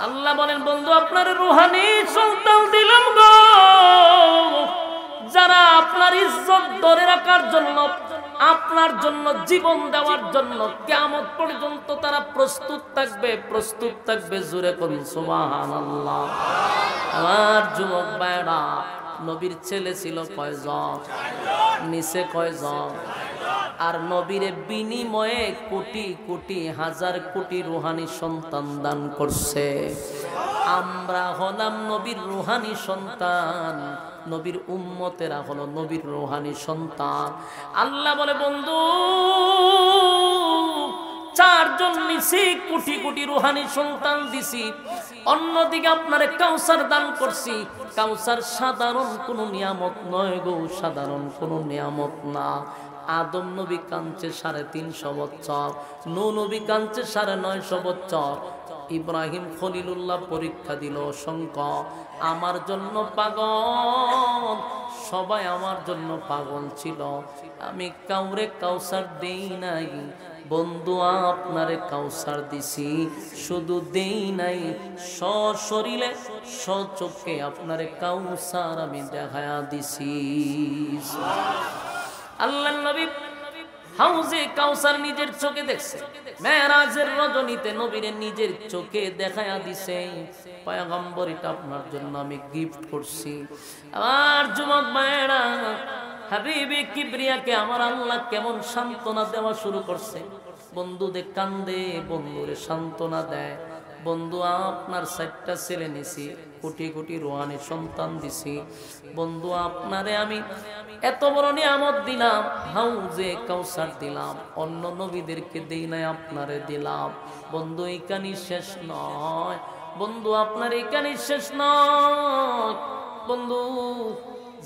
আল্লাহ বলেন বন্ধু আপনার রূহানি সন্তান দিলাম গো, যারা আপনার ইজ্জত ধরে রাখার জন্য, আপনার জন্য জীবন দেওয়ার জন্য কিয়ামত পর্যন্ত তারা প্রস্তুত থাকবে। জোরে কোন সুবহানাল্লাহ। আমার যুবক ভাইরা, নবীর ছেলে ছিল কয়জন? নিচে কয়জন? আর নবীর বিনিময়ে কোটি কোটি হাজার কোটি রূহানি সন্তান দান করছে। আমরা হলাম নবীর রূহানি সন্তান, নবীর উম্মতেরা হলো নবীর রূহানি সন্তান। আল্লাহ বলে বন্ধু চারজন নিছি, কোটি কোটি রূহানি সন্তান দিছি। অন্যদিকে আপনারে কাউসার দান করছি। কাউসার সাধারণ কোনো নিয়ামত নয় গো, সাধারণ কোনো নিয়ামত না। আদম নবী কাঁদছে 350 বছর, নূহ নবী কাঁদছে 950 বছর, ইব্রাহিম খলিলুল্লাহ পরীক্ষা দিল অসংখ্য। আমার জন্য পাগল, সবাই আমার জন্য পাগল ছিল। আমি কাউরে কাউসার দেই নাই বন্ধু, আপনারে কাউসার দিছি। শুধু দেই নাই, সশরীরে সচক্ষে আপনারে কাউসার আমি দেখায়া দিছি। আল্লাহর নবী হাউজে কাউসার নিজের চোখে দেখছে। মেরাজের রজনীতে নবীরে নিজের চোখে দেখায়া দিছে। পয়গম্বর, এটা আপনার জন্য আমি গিফট করছি। আমার যুবক ভাইরা, হাবিবে কিবরিয়াকে আমার আল্লাহ কেমন সান্ত্বনা দেওয়া শুরু করছে। বন্ধুদের কান্দে, বন্ধুরে সান্ত্বনা দেয়। বন্ধু আপনার 4টা ছেলে নিছি, কোটি কোটি রূহানি সন্তান দিছি। বন্ধু আপনারে আমি এত বড় নিয়ামত দিলাম, হাউজে কাউসার দিলাম, অন্য নবীদেরকে দেই নাই, আপনারে দিলাম। বন্ধু এইখানে শেষ নয় বন্ধু, আপনার এইখানে শেষ নয় বন্ধু।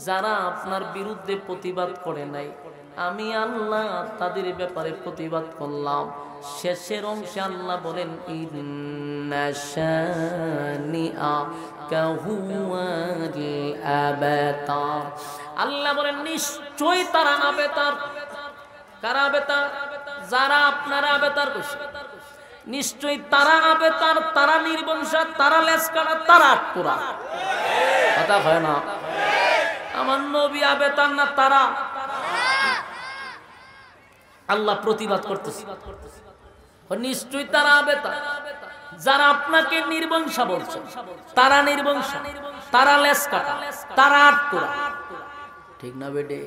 যারা আপনার বিরুদ্ধে প্রতিবাদ করে নাই, আমি আল্লাহ তাদের ব্যাপারে প্রতিবাদ করলাম। শেষের অংশে আল্লাহ বলেন ইন্না শানিআকা হুয়াল আবতার। আল্লাহ বলেন নিশ্চয়ই তারা আবেতার। কারা আবেতার? যারা আপনারা আবেতার করছে, নিশ্চয়ই তারা আবেতার, তারা নির্বংশা, তারা লেসকাটা, তারা আটপুরা। কথা হয় না? আমার নবী আবেতার না তারা? আল্লাহ প্রতিবাদ করতেছে, নিশ্চয়ই তারা আবেতার। যারা আপনাকে নির্বংশা বলছে, তারা নির্বংশা, তারা লেসকাটা, তারা আটপুরা। ঠিক না বেটে?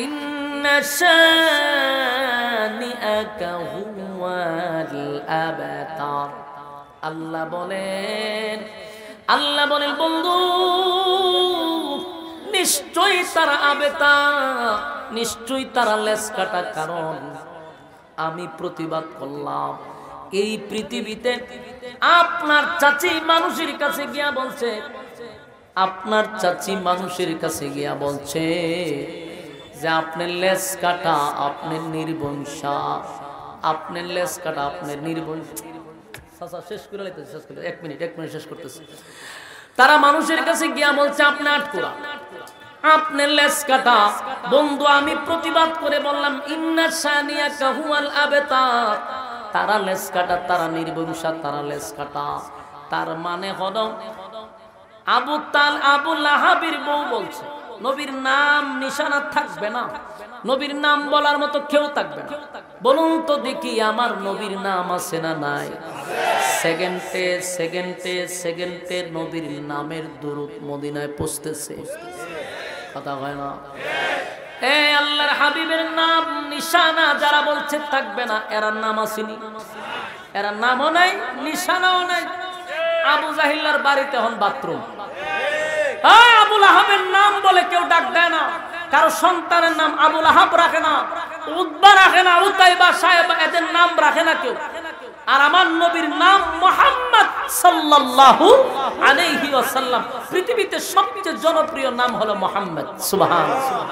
ইন্না শানিআকা হুয়াল আবতার। আল্লাহ বলেন বন্ধু নিশ্চয়ই তারা আবেতার, নিশ্চয়ই তারা লেসকাটা। কারণ আমি প্রতিবাদ করলাম। এই পৃথিবীতে আপনার চাচি মানুষের কাছে গিয়া বলছে, আপনার চাচি মানুষের কাছে গিয়া বলছে যে আপনার লেস কাটা, আপনার নির্বংশা, আপনার লেস কাটা, আপনার নির্বংশা। শেষ করে লাইতেছে, শেষ করে 1 মিনিট শেষ করতেছে। তারা মানুষের কাছে গিয়া বলছে আপনি আটকুরা, আপনার লেস কাটা। বন্ধু আমি প্রতিবাদ করে বললাম ইন্না শানিআকা হুয়াল আবতার। তারা লেস কাটা, তারা নির্বংশা, তারা লেস কাটা। তার মানে হলো আবু লাহাবের বউ বলছে নবীর নাম নিশানা থাকবে না, নবীর নাম বলার মতো কেউ থাকবে না। বলুন তো দেখি আমার নবীর নাম আছে না নাই? সেকেন্ডে নবীর নামের দুরূদ মদিনায় পৌঁছতেছে। কথা হয় না? এই আল্লাহর হাবিবের নাম নিশানা যারা বলছে থাকবে না, এরা নাম আসেনি, এরা নামও নাই, নিশানাও নাই। আবু জাহিলার বাড়িতে হন বাথরুম। আবু লাহাবের নাম বলে কেউ ডাক দেয় না, কারো সন্তানের নাম আবু লাহাব রাখে না, উতবা রাখে না, উতাইবা, সাহেবা, এদের নাম রাখে না কেউ। আর আমার নবীর নাম মুহাম্মদ সাল্লাল্লাহু আলাইহি ওয়াসাল্লাম। পৃথিবীতে সবচেয়ে জনপ্রিয় নাম হলো মুহাম্মদ। সুবহানাল্লাহ।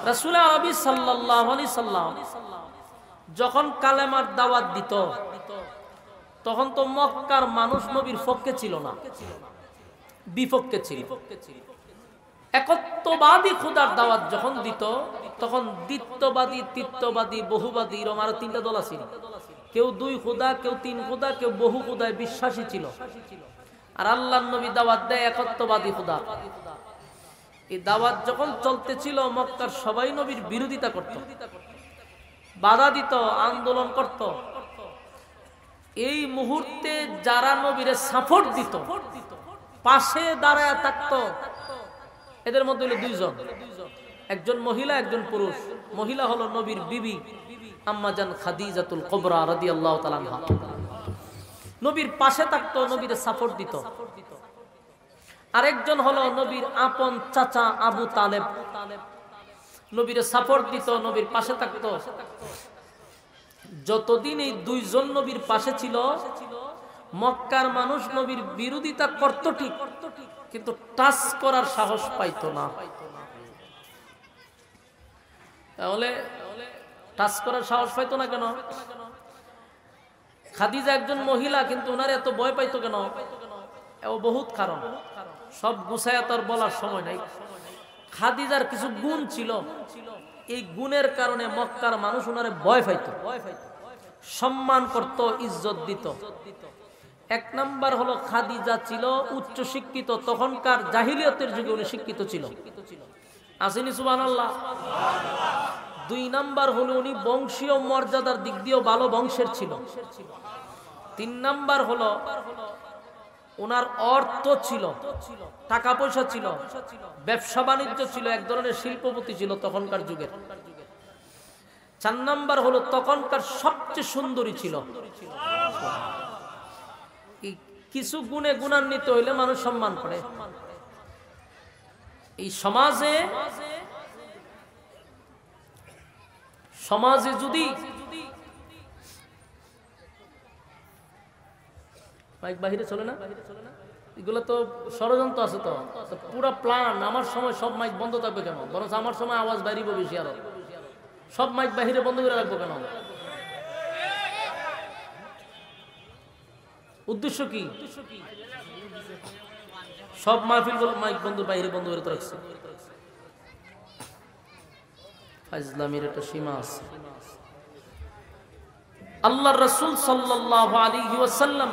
রাসূল আরবি সাল্লাল্লাহু আলাইহি সাল্লাম যখন কালেমার দাওয়াত দিত, তখন তো মক্কার মানুষ নবীর পক্ষে ছিল না, বিপক্ষে ছিল। একত্ববাদী খোদার দাওয়াত যখন দিত, তখন দ্বিত্ববাদী, তিত্ববাদী, বহুবাদী, এরকম আরো 3টা দল আছিল। কেউ 2 খোদা, কেউ 3 খোদা, কেউ বহু খোদায় বিশ্বাসী ছিল। আর আল্লাহর নবী দাওয়াত দেয় একত্ববাদী খোদা। এই দাওয়াত যখন চলতেছিল মক্কার সবাই নবীর বিরোধিতা করত, বাধা দিত, আন্দোলন করত। এই মুহূর্তে যারা নবীরে সাপোর্ট দিত, পাশে দাঁড়ায় থাকতো, এদের মধ্যে হলো 2 জন, একজন মহিলা, একজন পুরুষ। মহিলা হলো নবীর বিবি আম্মা জান খাদিজাতুল কুবরা রাদিয়াল্লাহু তাআলা আনহা। নবীর পাশে থাকতো, নবীরে সাপোর্ট দিত। আরেকজন হলো নবীর আপন চাচা আবু তালেব, নবীরে সাপোর্ট দিত, নবীর পাশে থাকতো। যতদিন এই 2 জন নবীর পাশে ছিল, মক্কার মানুষ নবীর বিরোধিতা করত ঠিক, কিন্তু টাচ করার সাহস পাইতো না। তাহলে টাচ করার সাহস পাইতো না কেন? খাদিজা একজন মহিলা, কিন্তু ওনার এত ভয় পাইতো কেন? এও বহুত কারণ, সব গুছায়া তার বলার সময় নাই। খাদিজার কিছু গুণ ছিল, এই গুণের কারণে মক্কার মানুষ ওনারে ভয় পাইতো, সম্মান করত, ইজ্জত দিত। 1 নাম্বার হলো খাদিজা ছিল উচ্চ শিক্ষিত, তখনকার জাহিলিয়তের যুগে উনি শিক্ষিত ছিল। আসেনি সুবহানাল্লাহ? 2 নাম্বার হলো উনি বংশীয় মর্যাদার দিক দিয়েও ভালো বংশের ছিল। 3 নাম্বার হলো ওনার অর্থ ছিল, টাকা পয়সা ছিল, ব্যবসা বাণিজ্য ছিল, এক ধরনের শিল্পপতি ছিল তখনকার যুগের। 4 নাম্বার হলো তখনকার সবচেয়ে সুন্দরী ছিল। কিছু গুণে গুণান্বিত হইলে মানুষ সম্মান করে। এই সমাজে যদি মাইক বাহিরে চলে না, এগুলো তো ষড়যন্ত্র আছে। তো পুরা প্ল্যান, আমার সময় সব মাইক বন্ধ থাকবে কেন? বরং আমার সময় আওয়াজ বাড়িব বেশি, আরো সব মাইক বাহিরে বন্ধ করে রাখবো কেন? উদ্দেশ্য কি? সব মাহফিল মাইক বন্ধ, বাইরে বন্ধ করে রাখছে। ফাজলামির একটা সীমা আছে। আল্লাহর রাসূল সাল্লাল্লাহু আলাইহি ওয়াসাল্লাম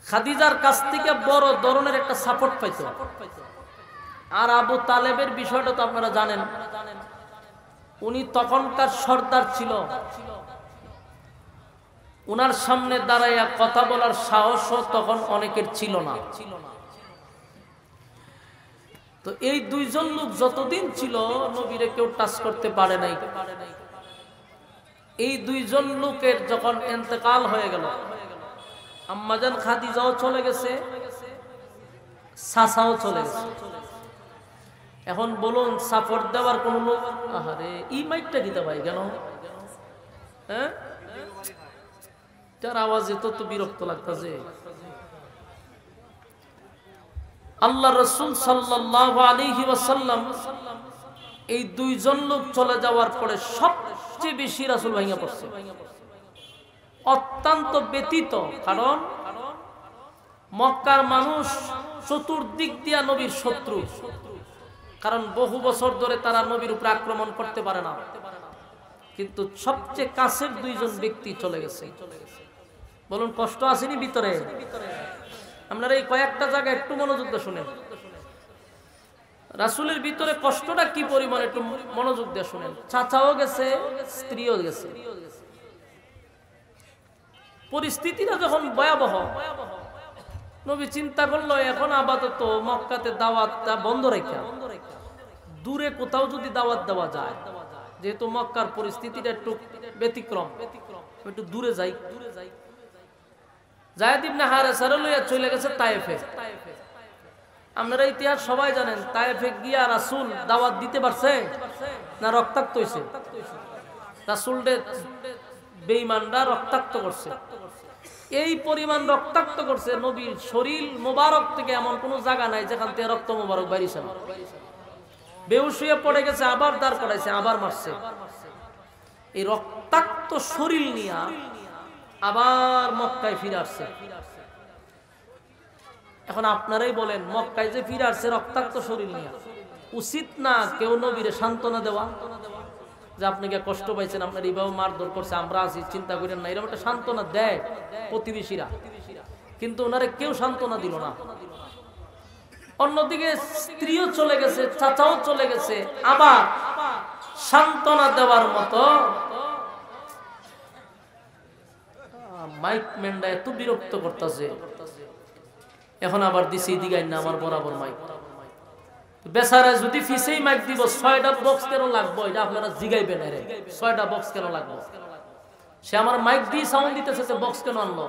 খাদিজার কাছ থেকে বড় ধরনের একটা সাপোর্ট পাইতো। আর আবু তালেবের বিষয়টা তো আপনারা জানেন, উনি তখনকার সর্দার ছিল। উনার সামনে দাঁড়াইয়া কথা বলার সাহসও তখন অনেকের ছিল না। তো এই 2 জন লোক যতদিন ছিল, নবীরে কেউ টাচ করতে পারে নাই। এই 2 জন লোকের যখন ইন্তেকাল হয়ে গেল, আম্মাজান খাদিজাও চলে গেছে, চাচাও চলে গেছে। এখন বলুন, সাপোর্ট দেওয়ার কোন লোক? আহারে, এই মাইকটা দিতে ভাই কেন? হ্যাঁ, তার আওয়াজে তো বিরক্ত লাগতেছে। আল্লাহ রাসূল সাল্লাল্লাহু আলাইহি ওয়াসাল্লাম এই 2 জন লোক চলে যাওয়ার পরে সবচেয়ে বেশি রাসূল ভাঙা পড়ছে, অত্যন্ত ব্যথিত। কারণ মক্কার মানুষ চতুর্দিক দিয়া নবীর শত্রু, কারণ বহু বছর ধরে তারা নবীর উপর আক্রমণ করতে পারে না। কিন্তু সবচেয়ে কাছের 2 জন ব্যক্তি চলে গেছে। বলুন, কষ্ট আসেনি ভিতরে? আপনারা এই কয়েকটা জায়গা একটু মনোযোগ দিয়ে শুনেন। রাসূলের ভিতরে কষ্টটা কি পরিমাণ একটু মনোযোগ দিয়ে শুনেন। চাচাও গেছে, স্ত্রীও গেছে। পরিস্থিতিটা যখন ভয়াবহ, নবী চিন্তা করলো এখন আপাতত মক্কাতে দাওয়াতটা বন্ধ রেখে দূরে কোথাও যদি দাওয়াত দেওয়া যায়, যেহেতু মক্কার পরিস্থিতিটা একটু ব্যতিক্রম, একটু দূরে যাই। যায়েদ ইবনে হারেসা লইয়া চলে গেছে তায়েফে। আপনারা ইতিহাস সবাই জানেন, তায়েফে গিয়া রাসূল দাওয়াত দিতে পারছে না রক্তাক্ত হইছে? রাসূলদের বেঈমানরা রক্তাক্ত করছে। এই পরিমাণ রক্তাক্ত করছে, নবীর শরীর মোবারক থেকে এমন কোন জায়গা নাই যেখান থেকে রক্ত মোবারক বাইরিছে না। বেহুশ হয়ে পড়ে গেছে, আবার দাঁড় করাইছে, আবার মারছে। এই রক্তাক্ত শরীর নিয়ে আবার মক্কায় ফিরে আসছে। এখন আপনারাই বলেন, মক্কায় যে ফিরে আসছে রক্তাক্ত শরীর নিয়ে, উচিত না কেউ নবীরে সান্ত্বনা দেওয়া? যে আপনি কে কষ্ট পাইছেন, আপনার এইভাবে মারধর করছে, আমরা আছি, চিন্তা করেন না, এরকম একটা সান্ত্বনা দেয় প্রতিবেশীরা, কিন্তু ওনারে কেউ সান্ত্বনা দিল না। অন্যদিকে স্ত্রীও চলে গেছে, চাচাও চলে গেছে, আবার সান্ত্বনা দেওয়ার মতো মাইক ম্যানটা এত বিরক্ত করতেছে, এখন আবার দিছি দিগাই না আমার বরাবর মাইক। বেচারা যদি ফিসেই মাইক দিব, 6টা বক্স কেন লাগবো এটা আপনারা জিগাইবেন, রে 6টা বক্স কেন লাগবো? সে আমার মাইক দিয়ে সাউন্ড দিতেছে, সে বক্স কেন আনলো?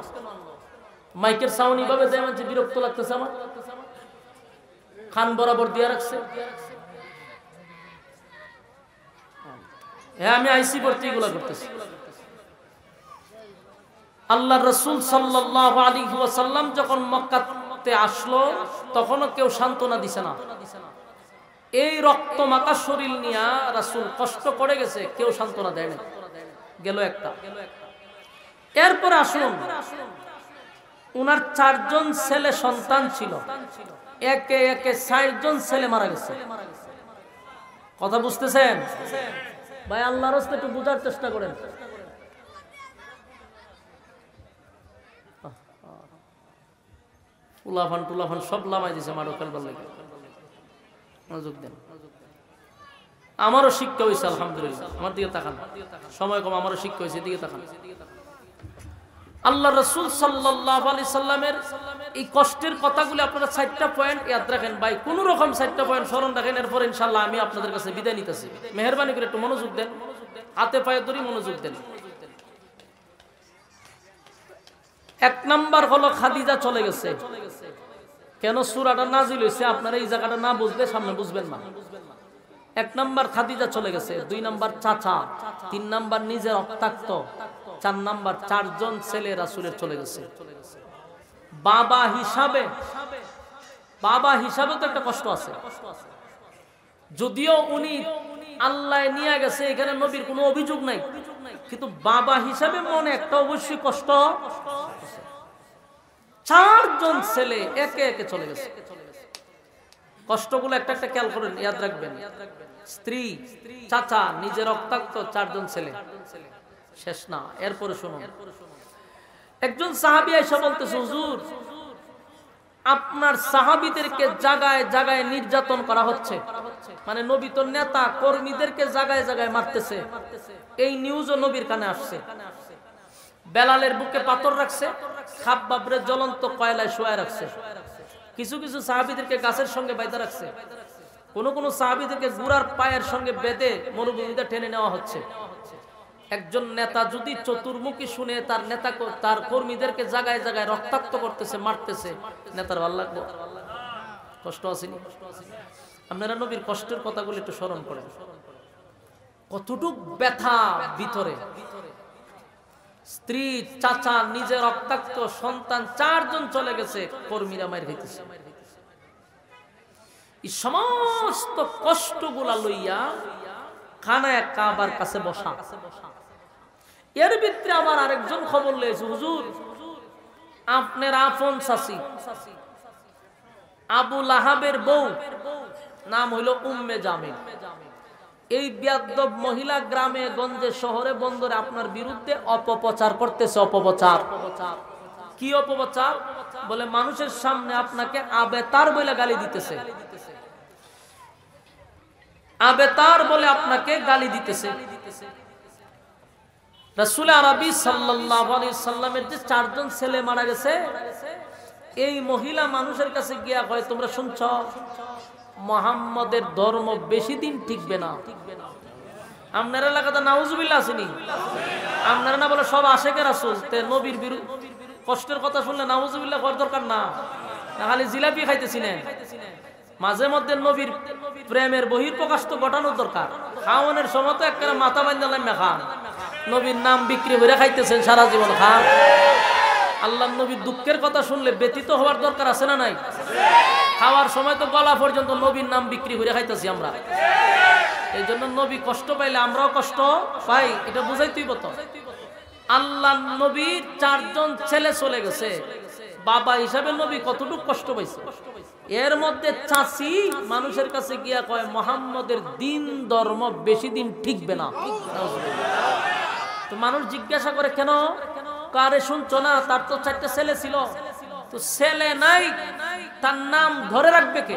মাইকের সাউন্ড এইভাবে দেয়, মানে বিরক্ত লাগতেছে আমার, কান বরাবর দিয়ে রাখছে। হ্যাঁ, আমি আইসি করতে এগুলা করতেছি। আল্লাহ রাসূল সাল্লাল্লাহু আলাইহি ওয়াসাল্লাম যখন মক্কাতে আসলো, তখনও কেউ সান্ত্বনা দিছে না। এই রক্ত মাখা শরীর নিয়ে রাসূল কষ্ট করে গেছে, কেউ সান্ত্বনা দেয় না। গেল একটা। এরপরে আসুন, উনার 4 জন ছেলে সন্তান ছিল, একে একে 60 জন ছেলে মারা গেছে। কথা বুঝতেছেন ভাই? আল্লাহর রাস্তায় একটু বোঝার চেষ্টা করেন। উলাফান টুলাফান সব লামাই দিছে মারো খেলবার লাগে। মনোযোগ দেন। আমারও শিক্ষা হয়েছে আলহামদুলিল্লাহ। আমার দিকে তাকান, সময় কম, আমারও শিক্ষা হয়েছে, দিকে তাকান। আল্লাহ রাসূল সাল্লাল্লাহু আলাইহি সাল্লামের এই কষ্টের কথাগুলো আপনারা 4টা পয়েন্ট ইয়াদ রাখেন ভাই, কোন রকম 4টা পয়েন্ট স্মরণ রাখেন। এরপর ইনশাআল্লাহ আমি আপনাদের কাছে বিদায় নিতেছি। মেহেরবানি করে একটু মনোযোগ দেন, হাতে পায়ে ধরে মনোযোগ দেন। 1 নাম্বার হলো খাদিজা চলে গেছে। কেন সূরাটা নাজিল হইছে আপনারা এই জায়গাটা না বুঝলে সামনে বুঝবেন না। 1 নাম্বার খাদিজা চলে গেছে, 2 নাম্বার চাচা, 3 নাম্বার নিজের রক্তাক্ত, 4 নাম্বার 4 জন ছেলে রাসূলের চলে গেছে। বাবা হিসাবে তো একটা কষ্ট আছে, যদিও উনি আল্লাহ নিয়ে গেছে, এখানে নবীর কোনো অভিযোগ নাই, কিন্তু বাবা হিসাবে মনে একটা অবশ্যই কষ্ট। 4 জন ছেলে একে একে চলে গেছে। কষ্টগুলো একটা একটা খেয়াল করেন, ইয়াদ রাখবেন। স্ত্রী, চাচা, নিজের রক্তাক্ত 4 জন ছেলে, শেষ না। এরপরে শুনুন, একজন সাহাবী এসে বলতেছে, হুজুর আপনার সাহাবীদেরকে জায়গায় জায়গায় নির্যাতন করা হচ্ছে, মানে নবী তো নেতা কর্মীদেরকে জায়গায় জায়গায় মারতেছে। এই নিউজও নবীর কানে আসছে। বেলালের বুকে পাথর রাখছে, খাব্বাবরে জ্বলন্ত কয়লায় শোয়ায় রাখছে, কিছু কিছু সাহাবীদেরকে গাছের সঙ্গে বাইধা রাখছে, কোন কোন সাহাবীদেরকে গুড়ার পায়ের সঙ্গে বেঁধে মরুভূমিতে টেনে নেওয়া হচ্ছে। একজন নেতা যদি চতুর্মুখী শুনে তার নেতা তার কর্মীদেরকে জায়গায় জায়গায় রক্তাক্ত করতেছে, মারতেছে, নেতার ভালো লাগবে? কষ্ট আসেনি? আপনারা নবীর কষ্টের কথাগুলো একটু স্মরণ করেন, কতটুক ব্যথা ভিতরে। স্ত্রী, চাচা, নিজের রক্তাক্ত সন্তান 4 জন চলে গেছে, কর্মীরা মার খাইতেছে। এই সমস্ত কষ্টগুলা লইয়া খানায় কাবার কাছে বসা। এর ভিতরে আবার আরেকজন খবর লয়েছে, হুজুর আপনার আপন চাচি আবু লাহাবের বউ, নাম হইল উম্মে জামিল। এই বেয়াদব মহিলা গ্রামে গঞ্জে শহরে বন্দরে আপনার বিরুদ্ধে অপপ্রচার করতেছে। অপপ্রচার কি? অপপ্রচার বলে মানুষের সামনে আপনাকে আবেতার বলে গালি দিতেছে, আবেতার বলে আপনাকে গালি দিতেছে। রাসূল আরবি সাল্লাল্লাহু আলাইহি সাল্লামের যে 4 জন ছেলে মারা গেছে, এই মহিলা মানুষের কাছে গিয়া কয়, তোমরা শুনছ মুহাম্মাদের ধর্ম বেশি দিন টিকবে না। আপনার এলাকাতে নাউজুবিল্লাহ আসেনি? আপনারা না বলে সব আশেকের রাসূল, তে নবীর কষ্টের কথা শুনলে নাউজুবিল্লাহ করার দরকার না, খালি জিলাপি খাইতেছি না। মাঝে মধ্যে নবীর প্রেমের বহিঃপ্রকাশ তো ঘটানোর দরকার। খাওয়ানোর সময় তো একটা মাথা বাঁধলাম না, খান নবীর নাম বিক্রি করে খাইতেছেন সারা জীবন, খান। আল্লাহ নবীর দুঃখের কথা শুনলে ব্যতীত হওয়ার দরকার আছে না নাই? খাওয়ার সময় তো গলা পর্যন্ত নবীর নাম বিক্রি করে খাইতেছি আমরা। এই জন্য নবী কষ্ট পাইলে আমরাও কষ্ট পাই, এটা বুঝাই তুই বত। আল্লাহ নবীর 4 জন ছেলে চলে গেছে, বাবা হিসাবে নবী কতটুকু কষ্ট পাইছে। এর মধ্যে চাচি মানুষের কাছে গিয়া কয় মুহাম্মদের দিন ধর্ম বেশি দিন ঠিকবে না। তো মানুষ জিজ্ঞাসা করে কেন? কারে শুনছো না, তার তো 4টা ছেলে ছিল, তো ছেলে নাই, তার নাম ধরে রাখবে কে?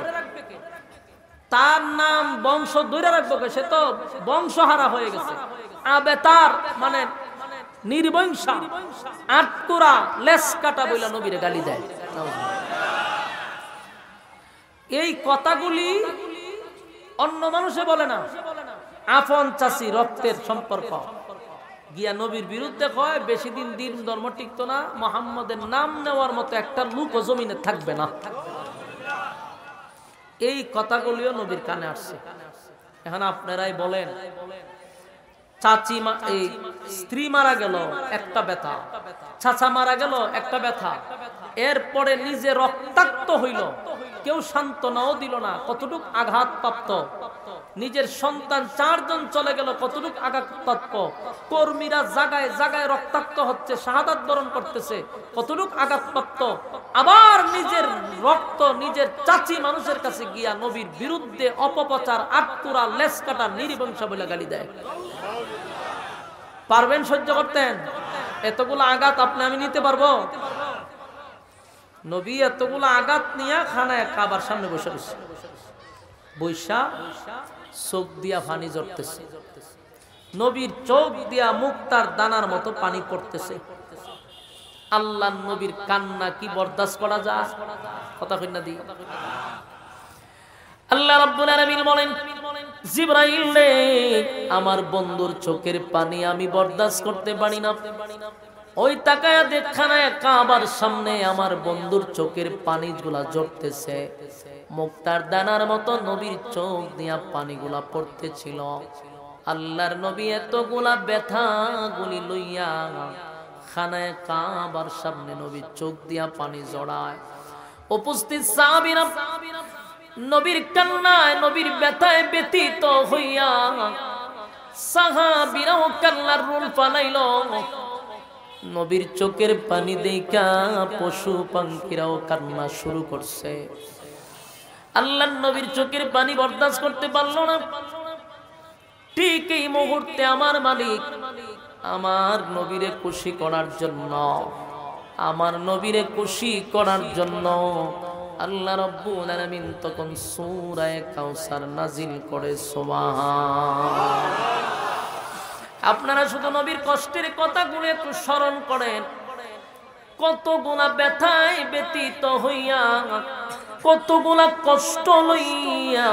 তার নাম বংশ ধরে রাখবে কে? সে তো বংশহারা হয়ে গেছে। আবেতার মানে নির্বংশা, আটকুরা, লেস কাটা বইলা নবীরে গালি দেয়। এই কথাগুলি অন্য মানুষে বলে না। আপন চাচি, রক্তের সম্পর্ক গিয়া নবীর বিরুদ্ধে কয় বেশি দিন দিন ধর্ম টিকতো না, মুহাম্মদের নাম নেওয়ার মতো একটা লোক জমিনে থাকবে না। এই কথাগুলিও নবীর কানে আসছে। এখন আপনারাই বলেন, চাচি এই স্ত্রী মারা গেল একটা ব্যথা, চাচা মারা গেল একটা ব্যথা, এরপরে নিজে রক্তাক্ত হইল, কেউ সান্ত্বনাও দিল না, কতটুক আঘাতপ্রাপ্ত। নিজের সন্তান 4 জন চলে গেল, কতটুক আঘাতপ্রাপ্ত। কর্মীরা জায়গায় জায়গায় রক্তাক্ত হচ্ছে, শাহাদাত বরণ করতেছে, কতটুক আঘাতপ্রাপ্ত। আবার নিজের রক্ত নিজের চাচি মানুষের কাছে গিয়া নবীর বিরুদ্ধে অপপ্রচার, আটকুরা, লেস কাটা, নির্বংশ বলে গালি দেয়। পারবেন সহ্য করতেন? এতগুলো আঘাত আপনি আমি নিতে পারবো? নবী এতগুলো আঘাত নিয়ে খানায় কাবার সামনে বসে রয়েছে, বৈশা চোখ দিয়া পানি ঝরতেছে, নবীর চোখ দিয়া মুক্তার দানার মতো পানি পড়তেছে। আল্লাহ নবীর কান্না কি বরদাস্ত করা যায়? কথা কই না দি। আল্লাহ রাব্বুল আলামিন বলেন, জিবরাইল রে, আমার বন্ধুর চোখের পানি আমি বরদাস্ত করতে পারি না। ওই তাকায়া দেখখানা কাবার সামনে আমার বন্ধুর চোখের পানিগুলা ঝরতেছে, মুক্তার দানার মতো নবীর চোখ দিয়া পানিগুলা পড়তেছিল। আল্লাহর নবী এতগুলা ব্যথা গুলি লইয়া খানায় কাবার সামনে নবীর চোখ দিয়া পানি জড়ায়। উপস্থিত সাহাবীরা নবীর কান্নায়, নবীর ব্যথায় ব্যথিত হইয়া সাহাবীরাও কান্নার রোল পালাইল। নবীর চোখের পানি দেখা পশু পাখিরাও কান্না শুরু করছে। আল্লাহর নবীর চোখের পানি বরদাস্ত করতে পারল না। ঠিক এই মুহূর্তে আমার মালিক আমার নবীরে খুশি করার জন্য, আমার নবীরে খুশি করার জন্য আল্লাহ রাব্বুল আলামিন তখন সূরা কাউসার নাজিল করে। সুবহান। আপনারা শুধু নবীর কষ্টের কথাগুলো একটু স্মরণ করেন। কতগুলা ব্যথায় ব্যতীত হইয়া, কতগুলা কষ্ট লইয়া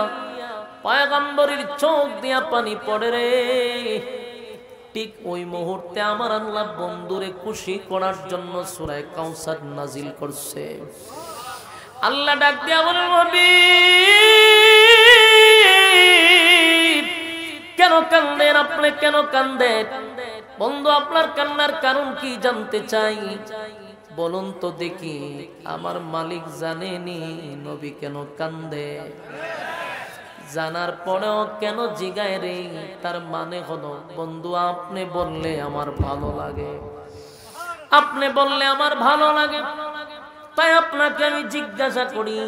পয়গম্বরের চোখ দিয়া পানি পড়ে রে। ঠিক ওই মুহূর্তে আমার আল্লাহ বন্ধুরে খুশি করার জন্য সূরা কাউসার নাজিল করছে। আল্লাহ ডাক দিয়া বলেন, নবী কেন কান্দেন? আপনি কেন কান্দেন? বন্ধু, আপনার কান্নার কারণ কি জানতে চাই, বলুন তো দেখি। আমার মালিক জানেনি নবী কেন কান্দে। জানার পরেও কেন জিগায় রে? তার মানে হলো, বন্ধু আপনি বললে আমার ভালো লাগে, আপনি বললে আমার ভালো লাগে, তাই আপনাকে আমি জিজ্ঞাসা করি।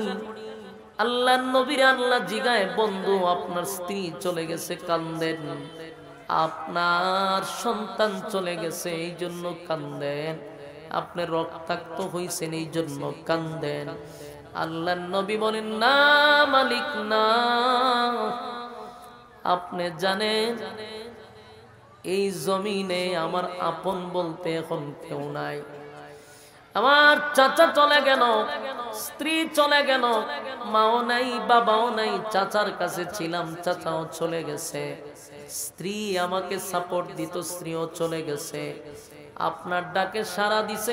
আল্লাহর নবীর আল্লাহ জিগায়, বন্ধু আপনার স্ত্রী চলে গেছে কান্দেন, আপনার সন্তান চলে গেছে এই জন্য কান্দেন, আপনি রক্তাক্ত হইছেন এই জন্য কান্দেন। আল্লাহর নবী বলেন, না মালিক না, আপনি জানেন এই জমিনে আমার আপন বলতে এখন কেউ নাই। আমার চাচা চলে গেল, স্ত্রী চলে গেল, মাও নাই বাবাও নাই, চাচার কাছে ছিলাম, চাচাও চলে গেছে, স্ত্রী আমাকে সাপোর্ট দিত, স্ত্রীও চলে গেছে, আপনার ডাকে সাড়া দিছে,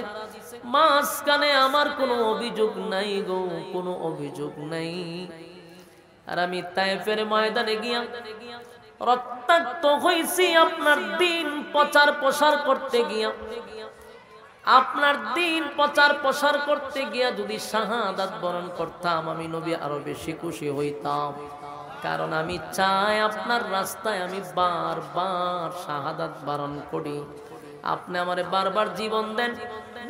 মাঝখানে আমার কোনো অভিযোগ নাই গো, কোনো অভিযোগ নাই। আর আমি তায়েফের ময়দানে গিয়া রক্তাক্ত হইছি আপনার দিন প্রচার প্রসার করতে গিয়া, আপনার দিন প্রচার প্রসার করতে গিয়া যদি শাহাদাত বরণ করতাম, আমি নবী আরো বেশি খুশি হইতাম। কারণ আমি চাই আপনার রাস্তায় আমি বারবার শাহাদাত বরণ করি, আপনি আমারে বারবার জীবন দেন,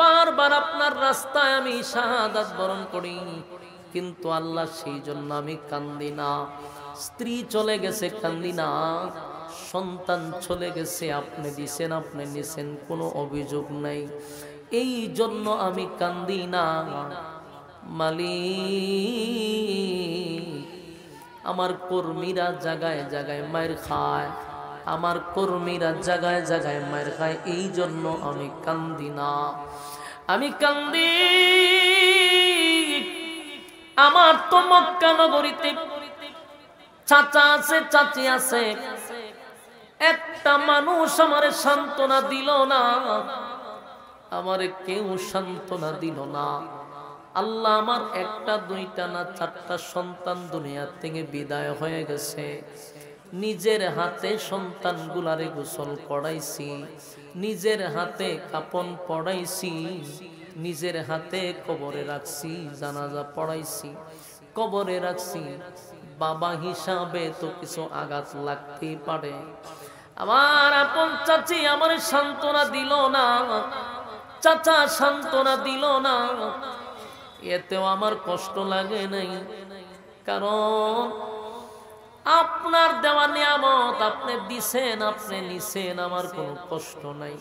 বারবার আপনার রাস্তায় আমি শাহাদাত বরণ করি, কিন্তু আল্লাহ সেই জন্য আমি কান্দি না। স্ত্রী চলে গেছে কান্দি না, সন্তান চলে গেছে আপনি দিছেন আপনি নিছেন, কোনো অভিযোগ নাই, এই জন্য আমি কান্দি না। মালিক, আমার কর্মীরা জায়গায় জায়গায় মায়ের খায়, আমার কর্মীরা জায়গায় জায়গায় মায়ের খায়, এই জন্য আমি কান্দি না। আমি কান্দি আমার তো মক্কা নগরীতে চাচা আছে চাচি আছে, একটা মানুষ আমারে সান্ত্বনা দিল না, আমারে কেউ সান্ত্বনা দিল না। আল্লাহ আমার একটা দুইটা না চারটা সন্তান দুনিয়া থেকে বিদায় হয়ে গেছে, নিজের হাতে সন্তানগুলারে গোসল করাইছি, নিজের হাতে কাপন পড়াইছি, নিজের হাতে কবরে রাখছি, জানাজা পড়াইছি, কবরে রাখছি। বাবা হিসাবে তো কিছু আঘাত লাগতেই পারে। আমার আপন চাচি আমার সান্ত্বনা দিল না, চাচা সান্ত্বনা দিল না, এতেও আমার কষ্ট লাগে নাই, কারণ আপনার দেওয়া নিয়ামত আপনি দিছেন আপনি নিছেন, আমার কোনো কষ্ট নাই।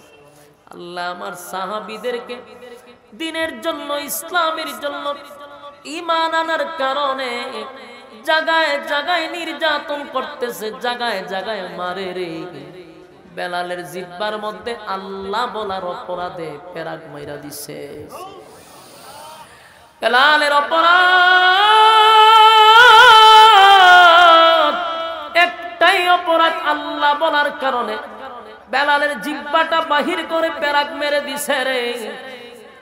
আল্লাহ আমার সাহাবীদেরকে দ্বীনের জন্য ইসলামের জন্য ঈমান আনার কারণে জায়গায় জায়গায় নির্যাতন করতেছে, জায়গায় জায়গায় মারে রে। বেলালের জিহ্বার মধ্যে আল্লাহ বলার অপরাধে পেরাক মাইরা দিছে। বেলালের অপরাধ একটাই অপরাধ, আল্লাহ বলার কারণে বেলালের জিহ্বাটা বাহির করে পেরাক মেরে দিছে রে।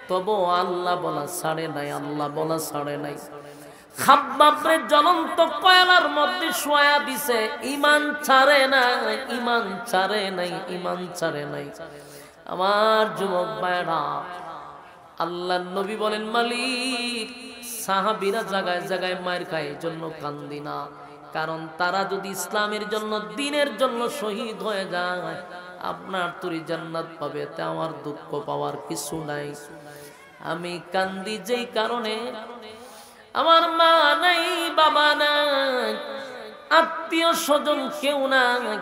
তবু আল্লাহ বলা ছাড়ে নাই, আল্লাহ বলা ছাড়ে নাই। খাব্বাবরে জ্বলন্ত কয়লার মধ্যে শোয়া দিছে, ঈমান ছাড়ে নাই, ঈমান ছাড়ে নাই, ঈমান ছাড়ে নাই। আমার যুবক ভাইরা, আল্লাহর নবী বলেন মালিক, সাহাবীরা জায়গায় জায়গায় মায়ের খায়, এই জন্য কান্দি না, কারণ তারা যদি ইসলামের জন্য দ্বীনের জন্য শহীদ হয়ে যায় আপনার তুরি জান্নাত পাবে, তে আমার দুঃখ পাওয়ার কিছু নাই। আমি কান্দি যেই কারণে আমার মা নাই, বাবা নাই, আত্মীয় স্বজন কেউ নাই,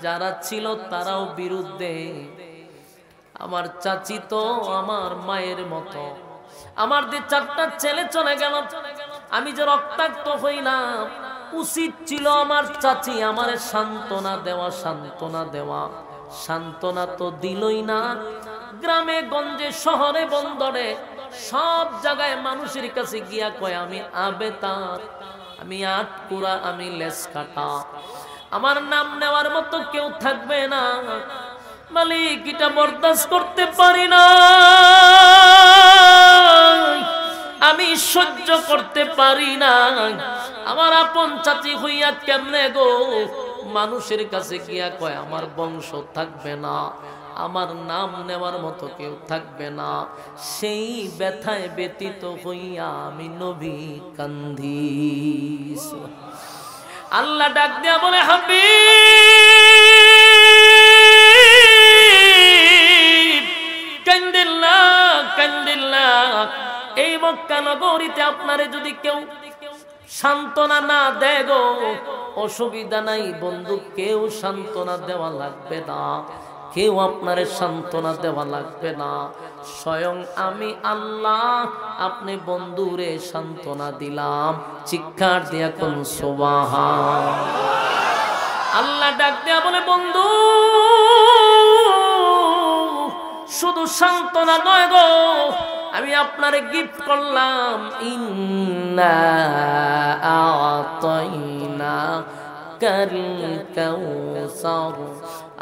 যারা ছিল তারাও বিরুদ্ধে। আমার চাচি তো আমার মায়ের মতো, আমার যে চারটা ছেলে চলে গেল, আমি যে রক্তাক্ত হইলাম, উচিত ছিল আমার চাচি আমারে সান্ত্বনা দেওয়া, সান্ত্বনা দেওয়া। সান্ত্বনা তো দিলই না। গ্রামে গঞ্জে শহরে বন্দরে সব জায়গায় মানুষের কাছে গিয়া কয় আমি আবেতার, আমি আটকুরা, আমি লেস কাটা, আমার নাম নেওয়ার মতো কেউ থাকবে না। মালিক এটা বরদাস্ত করতে পারি না, আমি সহ্য করতে পারি না। আমার আপন চাচি হইয়া কেমনে গো মানুষের কাছে গিয়া কয় আমার বংশ থাকবে না, আমার নাম নেওয়ার মতো কেউ থাকবে না। সেই ব্যথায় ব্যতীত হইয়া আমি নবী কান্দি। আল্লাহ ডাক দিয়া বলে হাবিব কান্দিল্লা, কান্দিল্লা, এই মক্কা নগরীতে আপনারে যদি কেউ সান্ত্বনা না দেয় গো, অসুবিধা নাই বন্ধু, কেউ সান্ত্বনা দেওয়া লাগবে না, কেউ আপনারে সান্ত্বনা দেওয়া লাগবে না, স্বয়ং আমি আল্লাহ আপনি বন্ধুরে সান্ত্বনা দিলাম। চিৎকার দিয়া কোন সুবহান। আল্লাহ ডাক দিয়া বলে বন্ধু শুধু সান্ত্বনা নয় গো, আমি আপনারে গিফট করলাম, ইন্না আতাইনা কাল কাউসার।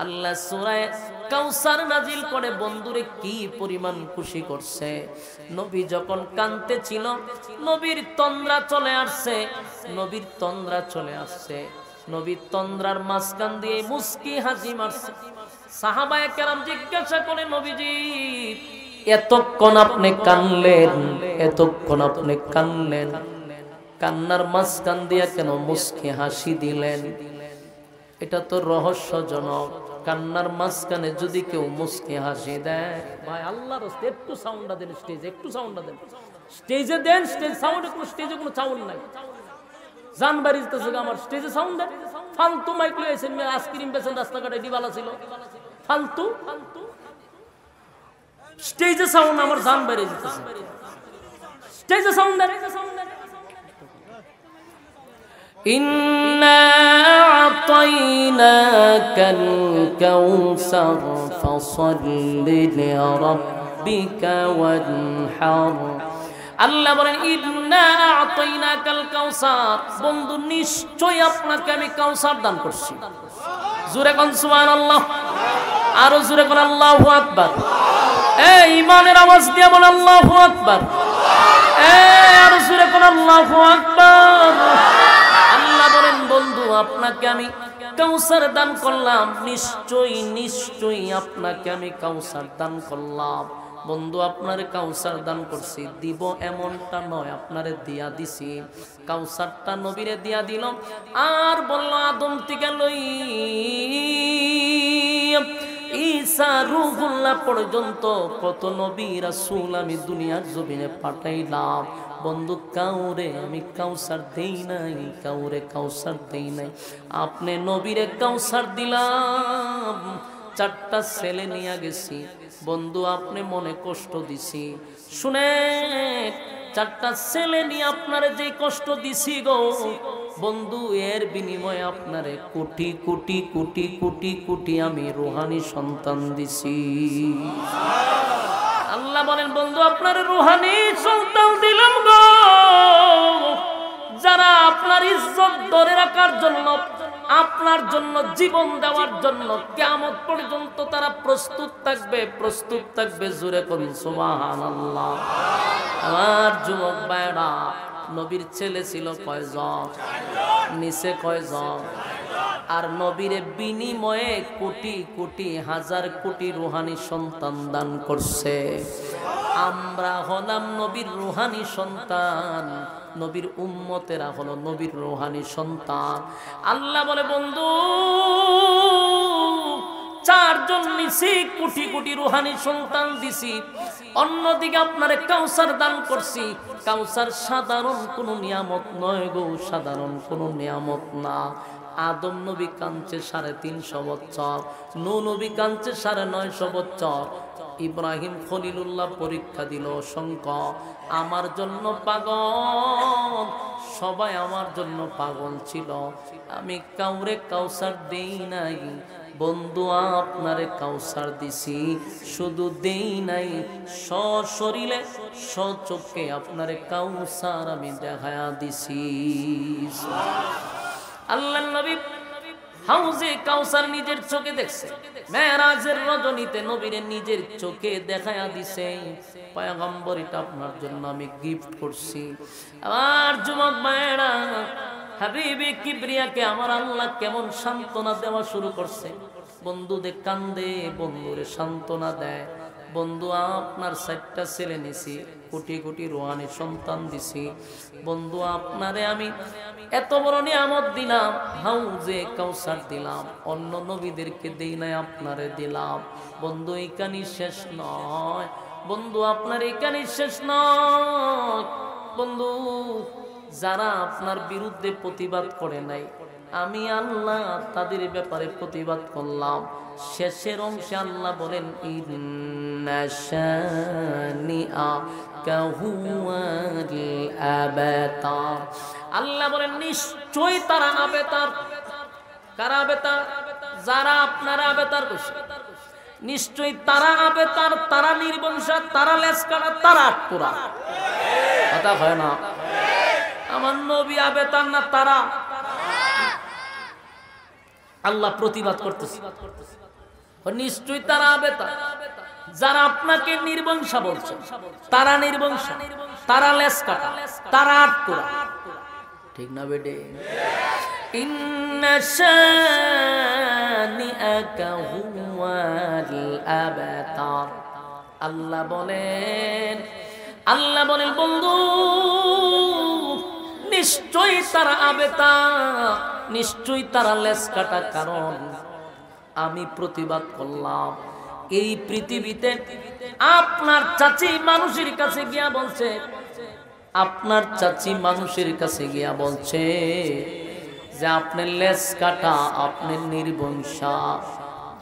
আল্লাহ সূরা কাউসার নাজিল করে বন্ধুরে কি পরিমাণ খুশি করছে। নবী যখন কাঁদতে ছিল, নবীর তন্দ্রা চলে আসছে, নবীর তন্দ্রা চলে আসছে, নবীর তন্দ্রার মাঝখান দিয়ে মুস্কি হাসি মারছে। সাহাবায়ে কেরাম জিজ্ঞাসা করে নবীজি এতক্ষণ আপনি কানলেন, এতক্ষণ আপনি কানলেন, কান্নার মাঝখান দিয়া কেন মুস্কি হাসি দিলেন? এটা তো রহস্যজনক। কান্নার মাঝখানে যদি কেউ মুস্কি হাসি দেয়, ভাই আল্লাহর রাস্তে একটু সাউন্ডটা দেন, স্টেজে একটু সাউন্ডটা দেন, স্টেজে দেন, স্টেজ সাউন্ডে কোনো স্টেজে কোনো সাউন্ড নাই। জান বাড়িতেছে আমার স্টেজে সাউন্ড দেন। ফালতু মাইক লইছেন, আইসক্রিম বেচেন রাস্তাঘাটে ডিবালা ছিল, ফালতু স্টেজে সাউন্ড আমার জান বাইরে যেতেছে, স্টেজে সাউন্ড দেন। ইন্না আতাইনাকাল কাউসার ফাসাল্লি লিরাব্বিকা ওয়ানহার। আল্লাহ বলেন ইন্না আতাইনাকাল কাউসার, বন্ধু নিশ্চয়ই আপনাকে আমি কাউসার দান করছি। জোরে কোন সুবহানাল্লাহ, আরো জোরে কোন আল্লাহু আকবার। এই ইমানের আওয়াজ দিয়ে বল আল্লাহু আকবার। এই আরো জোরে কোন আল্লাহু আকবার। আল্লাহ বলেন বন্ধু আপনাকে আমি কাউসার দান করলাম, নিশ্চয়ই নিশ্চয়ই আপনাকে আমি কাউসার দান করলাম। বন্ধু আপনারে কাউসার দান করছি, দিব এমনটা নয়, আপনারে দিয়া দিছি। কাউসারটা নবীরে দিয়া দিল, আর বলল আদম থেকে লই ঈসা রূহুল্লাহ পর্যন্ত কত নবী রাসূল আমি দুনিয়ার জমিনে পাঠাইলাম। বন্ধু কাউরে আমি কাউসার দেই নাই, কাউরে কাউসার দেই নাই। আপনি নবীরে কাউসার দিলাম, 4টা ছেলে নিয়ে গেছি। বন্ধু আপনি মনে কষ্ট দিছি, শুনে 4টা ছেলে নিয়ে আপনারে যে কষ্ট দিছি গো বন্ধু, এর বিনিময়ে আপনারে কোটি কোটি কোটি কোটি কোটি আমি রুহানি সন্তান দিছি। আল্লাহ বলেন বন্ধু আপনার রুহানি সন্তান দিলাম গো, যারা আপনার ইজ্জত ধরে রাখার জন্য, আপনার জন্য জীবন দেওয়ার জন্য কিয়ামত পর্যন্ত তারা প্রস্তুত থাকবে, প্রস্তুত থাকবে। জোরে করুন সুবহানাল্লাহ। আমার যুবক ভাইরা, নবীর ছেলে ছিল কয়জন? নিচে কয়জন? আর নবীরে বিনিময়ে কোটি কোটি হাজার কোটি রুহানি সন্তান দান করছে। আমরা হলাম নবীর রুহানি সন্তান, নবীর উম্মতেরা হলো নবীর রুহানি সন্তান। আল্লাহ বলে বন্ধু 4 জন নিছি, কোটি কোটি রুহানি সন্তান দিছি। অন্যদিকে আপনারে কাউসার দান করছি। কাউসার সাধারণ কোনো নিয়ামত নয় গো, সাধারণ কোনো নিয়ামত না। আদম নবী কাঁদছে 350 বছর, নূহ নবী কাঁদছে 950 বছর, ইব্রাহিম খলিলুল্লাহ পরীক্ষা দিল অসংখ্য। আমার জন্য পাগল, সবাই আমার জন্য পাগল ছিল। আমি কাউরে কাউসার দেই নাই বন্ধু, আপনারে কাউসার দিছি। শুধু দেই নাই, সশরীরে সচক্ষে আপনারে কাউসার আমি দেখায়া দিছি। আল্লাহর নবী হাউজে কাউসার নিজের চোখে দেখছে, মেরাজের রজনীতে নবীরে নিজের চোখে দেখায়া দিছে। পয়গম্বর, এটা আপনার জন্য আমি গিফট করছি। আমার যুবক ভাইরা, হাবিবে কিবরিয়াকে আমার আল্লাহ কেমন সান্ত্বনা দেওয়া শুরু করছে। বন্ধুদের কান্দে, বন্ধুরে সান্ত্বনা দেয়। বন্ধু আপনার 4টা ছেলে নিছি, কোটি কোটি রুহানি সন্তান দিছি। বন্ধু আপনারে আমি এত বড় নিয়ামত দিলাম, হাউজে কাউসার দিলাম, অন্য নবীদেরকে দেই নাই, আপনারে দিলাম। বন্ধু এইখানে শেষ নয়, বন্ধু আপনার এইখানে শেষ নয়। বন্ধু যারা আপনার বিরুদ্ধে প্রতিবাদ করে নাই, আমি আল্লাহ তাদের ব্যাপারে প্রতিবাদ করলাম। শেষের অংশে আল্লাহ বলেন ইন্না শানিআকা হুয়াল আবতার। আল্লাহ বলেন নিশ্চয়ই তারা আবেতার। কারা আবেতার? যারা আপনারা আবেতার করছে, নিশ্চয়ই তারা আবেতার, তারা নির্বংশা, তারা লেসকাটা, তারা আটপুরা। কথা হয় না? আমার নবী আবেতার না তারা? আল্লাহ প্রতিবাদ করতেছে, নিশ্চয়ই তারা আবেতার। যারা আপনাকে নির্বংশা বলছে, তারা নির্বংশা, তারা লেসকাটা, তারা আটপুরা। ঠিক না বেটে? ইন্না শানিআকা হুয়াল আবতার। আল্লাহ বলেন, আল্লাহ বলেন বন্ধু নিশ্চয়ই তারা আবেতা, নিশ্চয়ই তারা লেস কাটা। কারণ আমি প্রতিবাদ করলাম। এই পৃথিবীতে আপনার চাচি মানুষের কাছে গিয়া বলছে, আপনার চাচি মানুষের কাছে গিয়া বলছে যে আপনার লেজ কাটা, আপনার নির্বংশা,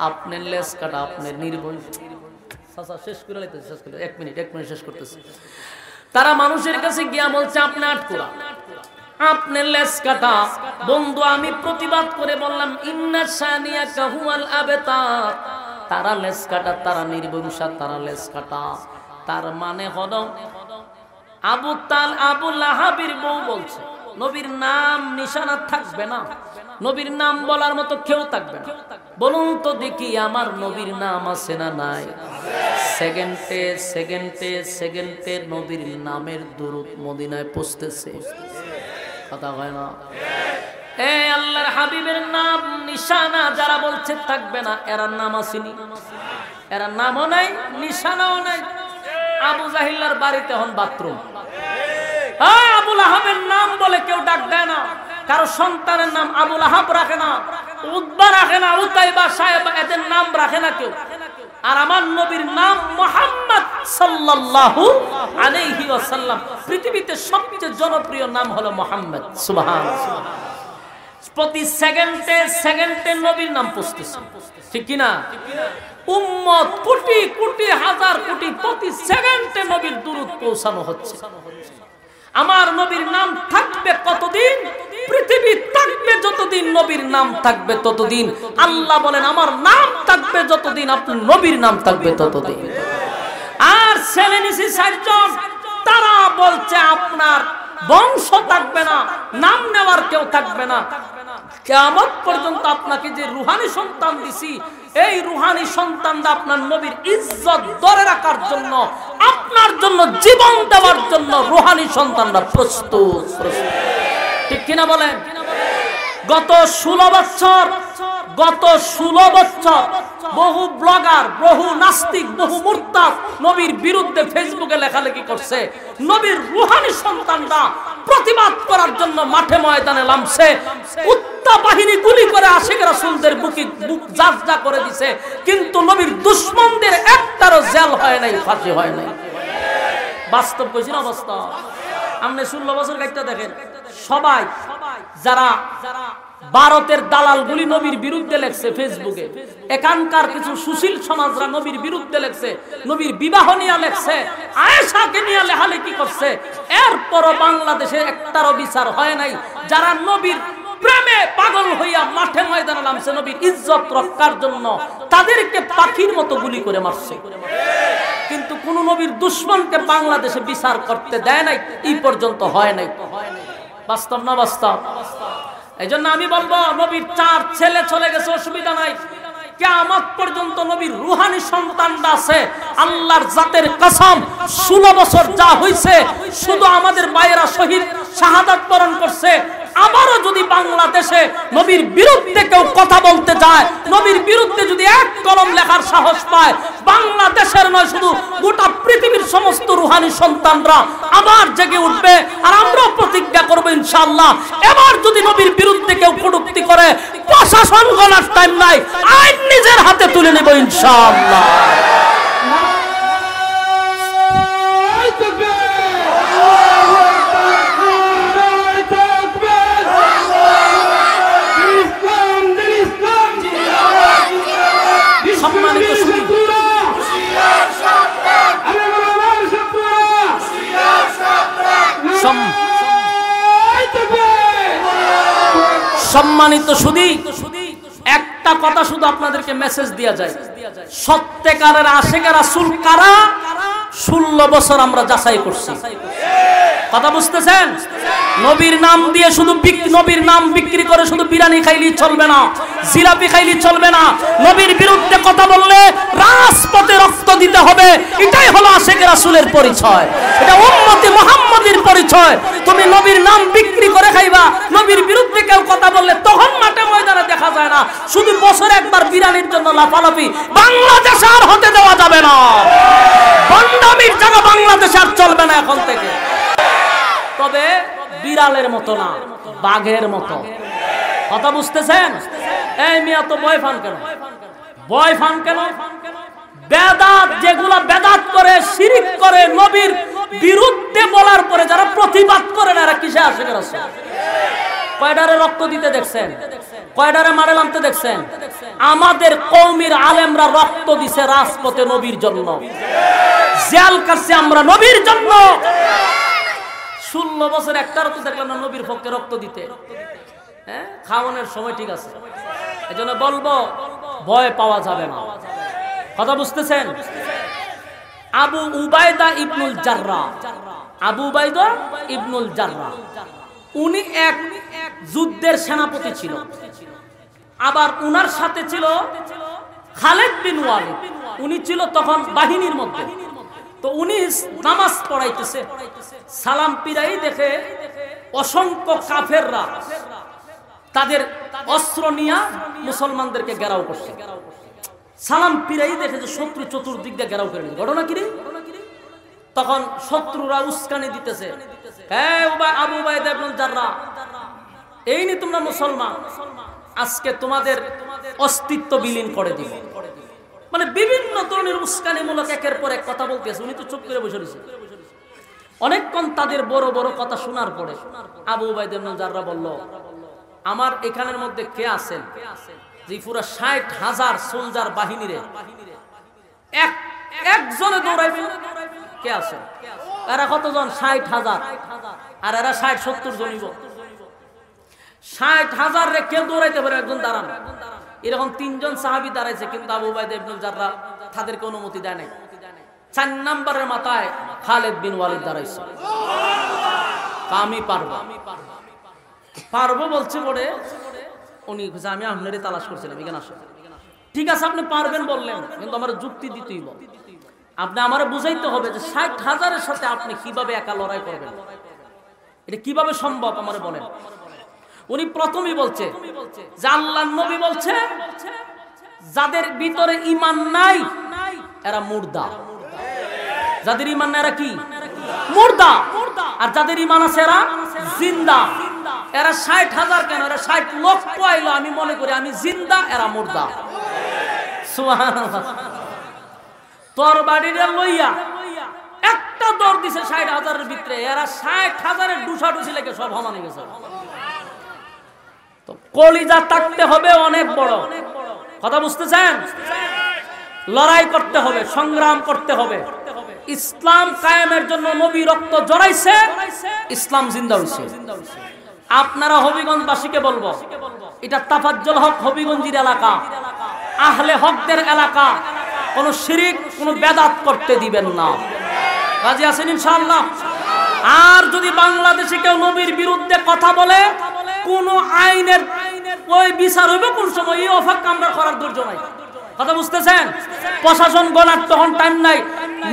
আপনার লেজ কাটা, আপনার নির্বংশ। শেষ করে লাইতেছে, শেষ করে 1 মিনিট শেষ করতেছে। তারা মানুষের কাছে গিয়া বলছে আপনি আটকুরা, আপনার লেজ কাটা। বন্ধু আমি প্রতিবাদ করে বললাম ইন্না শানিয়াকা হুয়াল আবতার, তারা লেজ কাটা, তারা নির্বংশা, তারা লেজ কাটা। তার মানে হলো আবু লাহাবের বউ বলছে নবীর নাম নিশানা থাকবে না, নবীর নাম বলার মতো কেউ থাকবে না। বলুন তো দেখি আমার নবীর নাম আছে না নাই? সেকেন্ডে সেকেন্ডে সেকেন্ডে নবীর নামের দুরূদ মদিনায় পৌঁছতেছে, কথা হয় না? এই আল্লাহর হাবিবের নাম নিশানা যারা বলছে থাকবে না, এরা নাম আসেনি, এরা নামও নাই, নিশানাও নাই। আবু জাহিল্লার বাড়িতে এখন বাথরুম। আবু লাহাবের নাম বলে কেউ ডাক দেয় না, কারো সন্তানের নাম আবু লাহাব রাখে না, উতবা রাখে না, উতাইবা, সাহেবা, এদের নাম রাখে না কেউ। আর আমার নবীর নাম মুহাম্মদ সাল্লাল্লাহু আলাইহি ওয়াসাল্লাম। পৃথিবীতে সবচেয়ে জনপ্রিয় নাম হলো মুহাম্মদ। সুবহানাল্লাহ। প্রতি সেকেন্ডে সেকেন্ডে নবীর নাম পৌঁছতেছে, ঠিক কি না? উম্মত কোটি কোটি হাজার কোটি প্রতি সেকেন্ডে নবীর দুরূদ পৌঁছানো হচ্ছে। আমার নবীর নাম থাকবে কতদিন? পৃথিবী থাকবে যতদিন নবীর নাম থাকবে ততদিন। আল্লাহ বলেন আমার নাম থাকবে যতদিন, আপনার নবীর নাম থাকবে ততদিন। আর ছেলে নিছি 4 জন, তারা বলছে আপনার বংশ থাকবে না, নাম নেওয়ার কেউ থাকবে না। কিয়ামত পর্যন্ত আপনাকে যে রুহানি সন্তান দিছি, এই রুহানি সন্তানরা আপনার নবীর ইজ্জত ধরে রাখার জন্য, আপনার জন্য জীবন দেওয়ার জন্য রুহানি সন্তানরা প্রস্তুত। ঠিক কিনা বলেন? গত 16 বছর বহু ব্লগার, বহু নাস্তিক, বহু মুরতাদ নবীর বিরুদ্ধে ফেসবুকে লেখালেখি করছে। নবীর রুহানি সন্তানরা প্রতিবাদ করার জন্য মাঠে ময়দানে নামছে। উত্তা বাহিনী গুলি করে আশিক রাসূলদের বুক জাজজা করে দিছে, কিন্তু নবীর দুশমনদের একটারও জেল হয় নাই, ফাঁসি হয় নাই। বাস্তব কইছি না অবস্থা? আপনি 16 বছর গাইতে দেখেন, সবাই যারা ভারতের দালালগুলি নবীর বিরুদ্ধে লেখছে ফেসবুকে, এখানকার কিছু সুশীল সমাজরা নবীর বিরুদ্ধে লেখছে, নবীর বিবাহ নিয়ে লেখছে, আয়েশাকে নিয়ে লেখালেখি করছে। এরপরও বাংলাদেশে একটারও বিচার হয় নাই। যারা নবীর প্রেমে পাগল হইয়া মাঠে ময়দানে নামছে নবীর ইজ্জত রক্ষার জন্য, তাদেরকে পাখির মতো গুলি করে মারছে। কিন্তু কোন নবীর দুশমনকে বাংলাদেশে বিচার করতে দেয় নাই, এই পর্যন্ত হয় নাই। বাস্তব না বাস্তব? এই জন্য আমি বলবো নবীর 4 ছেলে চলে গেছে, অসুবিধা নাই। কিয়ামত পর্যন্ত নবীর রুহানি সন্তানরা আছে। আল্লাহর জাতের কসম, 16 বছর যা হইছে, শুধু আমাদের ভাইয়েরা শহীদ শাহাদাত বরণ করছে। আবারও যদি বাংলাদেশে নবীর বিরুদ্ধে কেউ কথা বলতে যায়, নবীর বিরুদ্ধে যদি এক কলম লেখার সাহস পায়, বাংলাদেশের নয় শুধু গোটা পৃথিবীর সমস্ত রুহানি সন্তানরা আবার জেগে উঠবে। আর আমরাও প্রতিজ্ঞা করবো ইনশাআল্লাহ, এবার যদি নবীর বিরুদ্ধে কেউ কটূক্তি করে, প্রশাসন গণার টাইম নাই, আইন নিজের হাতে তুলে নেব ইনশাআল্লাহ। সম্মানিত সুধী, একটা কথা শুধু আপনাদেরকে মেসেজ দেয়া যায়, সত্যিকারের আশিক রাসূল কারা 16 বছর আমরা যাচাই করছি। কথা বুঝতেছেন? নবীর নাম দিয়ে শুধু নবীর নাম বিক্রি করে শুধু বিরিয়ানি খাইলেই চলবে না, জিলাপি খাইলেই চলবে না। নবীর বিরুদ্ধে কথা বললে রাজপথে রক্ত দিতে হবে। এটাই হলো আশিক রাসূলের পরিচয়, এটা উম্মতে মুহাম্মাদের পরিচয়। তুমি নবীর নাম বিক্রি করে খাইবা, নবীর বিরুদ্ধে কেউ কথা বললে তখন মাঠে ময়দানে দেখা যায় না, শুধু বছরে একবার বিরিয়ানির জন্য লাফালাফি। বাংলাদেশ আর হতে দেওয়া যাবে না, বন্ডামির জায়গা বাংলাদেশ আর চলবে না এখন থেকে। তবে বিড়ালের মতো না, বাঘের মতো। কথা বুঝতেছেন? এই মিয়া তো ভয় পান কেন? ভয় পান কেন? বেদাত যেগুলা বেদাত করে, শিরিক করে, নবীর বিরুদ্ধে বলার পরে যারা প্রতিবাদ করে না, এরা কিসে আসে? কয়ডারে রক্ত দিতে দেখছেন? কয়ডারে মারে নামতে দেখছেন? আমাদের কওমির আলেমরা রক্ত দিছে রাজপথে নবীর জন্য, জেল কাটছে আমরা নবীর জন্য। 16 বছর একটারও তো দেখলাম না নবীর পক্ষে রক্ত দিতে। হ্যাঁ, খাওয়ানোর সময় ঠিক আছে, এজন্য বলবো ভয় পাওয়া যাবে না। কথা বুঝতেছেন? আবু উবাইদা ইবনুল জাররাহ, আবু উবাইদা ইবনুল জাররাহ, উনি এক যুদ্ধের সেনাপতি ছিল। আবার উনার সাথে ছিল খালিদ বিন ওয়ালিদ, উনি ছিল তখন বাহিনীর মধ্যে। তো উনি নামাজ পড়াইতেছে, সালাম পিরাই দেখে অসংখ্য কাফেররা তাদের অস্ত্র নিয়ে মুসলমানদেরকে ঘেরাও করছে। সালাম পিরাই দেখে যে শত্রু চতুর্দিক দিয়ে ঘেরাও করে নিচ্ছে। ঘটনা কি? তখন শত্রুরা উস্কানি দিতেছে, আবু উবাইদা ইবনুল জাররাহ, এই নি তোমরা মুসলমান, আজকে তোমাদের অস্তিত্ব বিলীন করে দিব। মানে বিভিন্ন ধরনের উস্কানিমূলক একের পর এক কথা বলতেছে। উনি তো চুপ করে বসে রয়েছে। অনেকক্ষণ তাদের বড় বড় কথা শোনার পরে আবু উবাইদা ইবনুল জাররাহ বলল, আমার এখানের মধ্যে কে আছেন যে পুরো 60,000 সোলজার বাহিনীরে একজনে দৌড়াইবেন? কে আছে? এরা কতজন? 60,000। আর এরা 60-70 জনিব। 60,000 রে কেউ দৌড়াইতে পারে? একজন দাঁড়ান। এরকম 3 জন সাহাবী দাঁড়াইছে, কিন্তু আবু উবাইদা ইবনুল জাররাহ তাদেরকে অনুমতি দেয় নাই। 4 নম্বরের মাথায় খালিদ বিন ওয়ালিদ দাঁড়াইছে। আমি পারবো, পারবো বলছে পড়ে উনি আমি আপনারই তালাশ করছিলাম, এখানে আসেন। ঠিক আছে, আপনি পারবেন বললেন, কিন্তু আমার যুক্তি দিতেই হবে। আপনি আমারে বুঝাইতে হবে যে 60,000-এর সাথে আপনি কিভাবে একা লড়াই করবেন, এটা কিভাবে সম্ভব আমারে বলেন। উনি প্রথমেই বলছে যে আল্লাহর নবী বলছে যাদের ভিতরে ঈমান নাই এরা মুর্দা। যাদের ঈমান নাই এরা কি? মুর্দা। আর যাদের ঈমান আছে এরা জিন্দা। এরা 60,000 কেন? এরা 60 লক্ষ আইলো, আমি মনে করি আমি জিন্দা, এরা মুর্দা। সুবহানাল্লাহ। তোর বাড়িটা লইয়া একটা দৌড় দিছে 60,000-এর ভিতরে, এরা 60,000-এর ডুসাডুসি লেগে সব সমান হয়ে গেছে। তো কলিজা থাকতে হবে অনেক বড়। কথা বুঝতেছেন? লড়াই করতে হবে, সংগ্রাম করতে হবে। ইসলাম কায়েমের জন্য নবী রক্ত জড়াইছে, ইসলাম জিন্দা হইছে। আপনারা হবিগঞ্জবাসীকে বলবো, এটা তাফাজ্জল হক হবিগঞ্জের এলাকা, আহলে হকদের এলাকা। কোন শিরিক, কোন বেদাত করতে দিবেন না। রাজি আছেন ইনশাআল্লাহ? আর যদি বাংলাদেশে কেউ নবীর বিরুদ্ধে কথা বলে, কোন আইনের ওই বিচার হইবে কোন সময়, এই অপেক্ষা আমরা করার ধৈর্য নাই। কথা বুঝতেছেন? প্রশাসন গণার তখন টাইম নাই।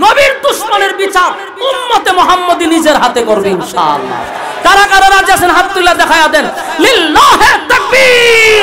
নবীর দুশমনের বিচার উম্মতে মুহাম্মদী নিজের হাতে করবে ইনশাআল্লাহ। কারা কারা রাজি আছেন হাত তুলে দেখায়া দেন। লিল্লাহি তাকবীর।